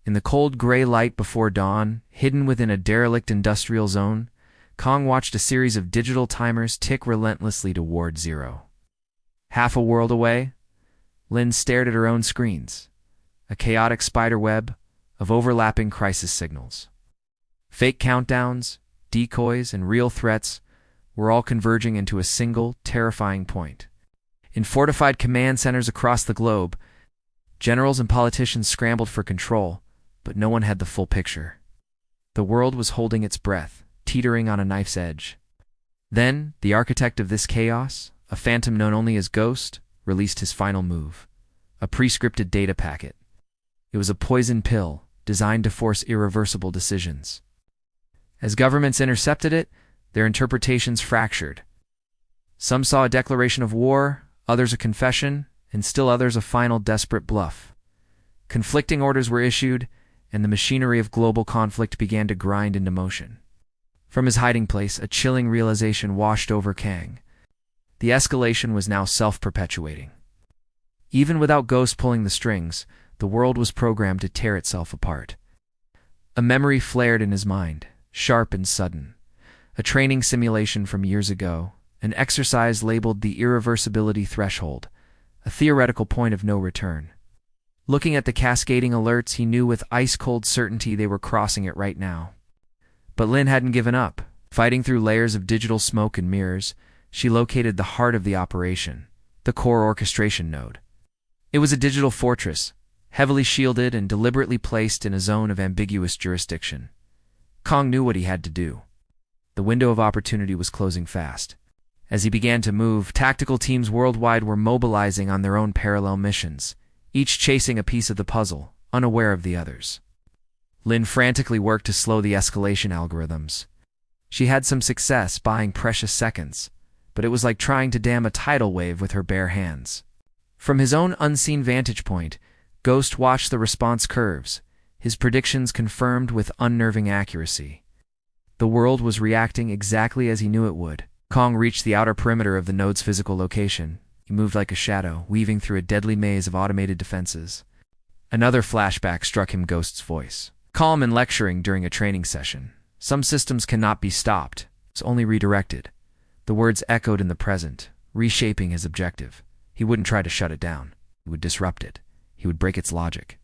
In the cold gray light before dawn, hidden within a derelict industrial zone, Kong watched a series of digital timers tick relentlessly toward zero. Half a world away, Lin stared at her own screens, a chaotic spiderweb of overlapping crisis signals. Fake countdowns, decoys, and real threats were all converging into a single, terrifying point. In fortified command centers across the globe, generals and politicians scrambled for control, but no one had the full picture. The world was holding its breath, teetering on a knife's edge. Then, the architect of this chaos, a phantom known only as Ghost, released his final move, a pre-scripted data packet. It was a poison pill designed to force irreversible decisions. As governments intercepted it, their interpretations fractured. Some saw a declaration of war, others a confession, and still others a final desperate bluff. Conflicting orders were issued, and the machinery of global conflict began to grind into motion. From his hiding place, a chilling realization washed over Kang. The escalation was now self-perpetuating. Even without Ghost pulling the strings, the world was programmed to tear itself apart. A memory flared in his mind, sharp and sudden. A training simulation from years ago, an exercise labeled the irreversibility threshold, a theoretical point of no return. Looking at the cascading alerts, he knew with ice-cold certainty they were crossing it right now. But Lin hadn't given up. Fighting through layers of digital smoke and mirrors, she located the heart of the operation, the core orchestration node. It was a digital fortress, heavily shielded and deliberately placed in a zone of ambiguous jurisdiction. Kong knew what he had to do. The window of opportunity was closing fast. As he began to move, tactical teams worldwide were mobilizing on their own parallel missions, each chasing a piece of the puzzle, unaware of the others. Lin frantically worked to slow the escalation algorithms. She had some success buying precious seconds, but it was like trying to dam a tidal wave with her bare hands. From his own unseen vantage point, Ghost watched the response curves, his predictions confirmed with unnerving accuracy. The world was reacting exactly as he knew it would. Kong reached the outer perimeter of the node's physical location. He moved like a shadow, weaving through a deadly maze of automated defenses. Another flashback struck him Ghost's voice. Calm and lecturing during a training session. Some systems cannot be stopped, it's only redirected. The words echoed in the present, reshaping his objective. He wouldn't try to shut it down. He would disrupt it. He would break its logic.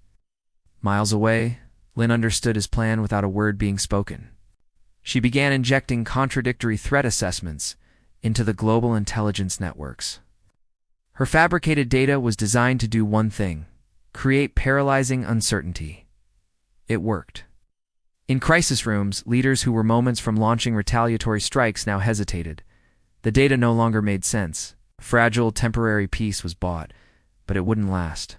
Miles away, Lin understood his plan without a word being spoken. She began injecting contradictory threat assessments into the global intelligence networks. Her fabricated data was designed to do one thing: create paralyzing uncertainty. It worked. In crisis rooms, leaders who were moments from launching retaliatory strikes now hesitated. The data no longer made sense. Fragile, temporary peace was bought, but it wouldn't last.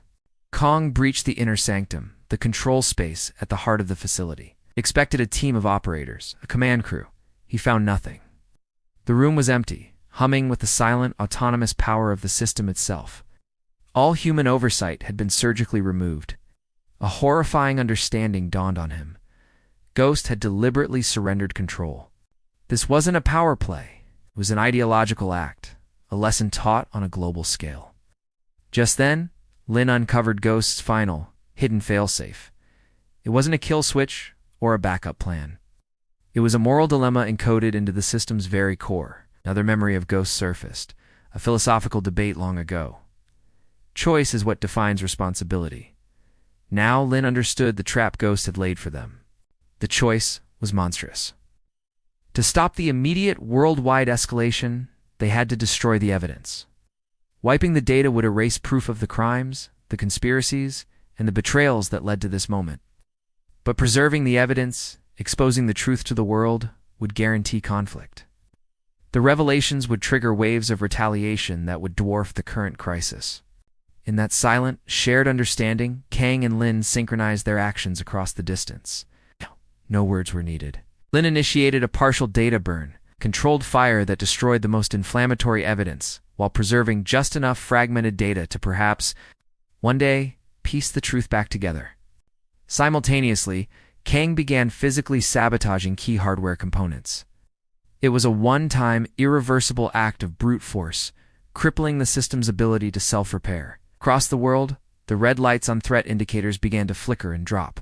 Kong breached the inner sanctum, the control space at the heart of the facility. Expected a team of operators, a command crew. He found nothing. The room was empty, humming with the silent, autonomous power of the system itself. All human oversight had been surgically removed. A horrifying understanding dawned on him. Ghost had deliberately surrendered control. This wasn't a power play. It was an ideological act, a lesson taught on a global scale. Just then, Lin uncovered Ghost's final, hidden failsafe. It wasn't a kill switch or a backup plan. It was a moral dilemma encoded into the system's very core. Another memory of Ghost surfaced, a philosophical debate long ago. Choice is what defines responsibility. Now Lin understood the trap Ghost had laid for them. The choice was monstrous. To stop the immediate worldwide escalation, they had to destroy the evidence. Wiping the data would erase proof of the crimes, the conspiracies, and the betrayals that led to this moment. But preserving the evidence, exposing the truth to the world, would guarantee conflict. The revelations would trigger waves of retaliation that would dwarf the current crisis. In that silent, shared understanding, Kang and Lin synchronized their actions across the distance. No words were needed. Lin initiated a partial data burn, controlled fire that destroyed the most inflammatory evidence, while preserving just enough fragmented data to perhaps, one day, piece the truth back together. Simultaneously, Kang began physically sabotaging key hardware components. It was a one-time, irreversible act of brute force, crippling the system's ability to self-repair. Across the world, the red lights on threat indicators began to flicker and drop.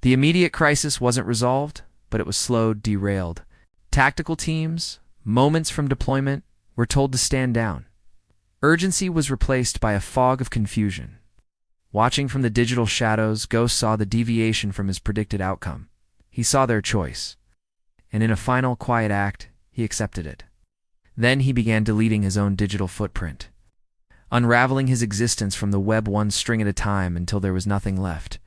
The immediate crisis wasn't resolved, but it was slowed, derailed. Tactical teams, moments from deployment, were told to stand down. Urgency was replaced by a fog of confusion. Watching from the digital shadows, Ghost saw the deviation from his predicted outcome. He saw their choice, and in a final quiet act, he accepted it. Then he began deleting his own digital footprint, unraveling his existence from the web one string at a time until there was nothing left.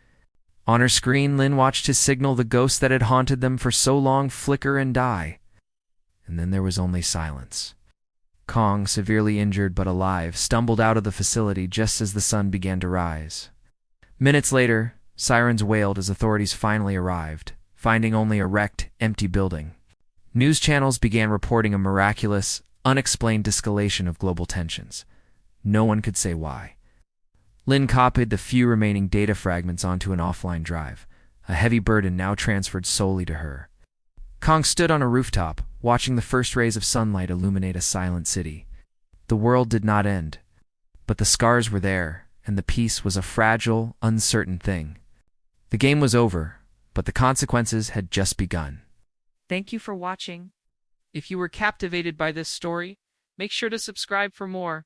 On her screen, Lin watched his signal, the ghost that had haunted them for so long, flicker and die. And then there was only silence. Kong, severely injured but alive, stumbled out of the facility just as the sun began to rise. Minutes later, sirens wailed as authorities finally arrived, finding only a wrecked, empty building. News channels began reporting a miraculous, unexplained escalation of global tensions. No one could say why. Lin copied the few remaining data fragments onto an offline drive, a heavy burden now transferred solely to her. Kong stood on a rooftop, watching the first rays of sunlight illuminate a silent city. The world did not end, but the scars were there, and the peace was a fragile, uncertain thing. The game was over, but the consequences had just begun. Thank you for watching. If you were captivated by this story, make sure to subscribe for more.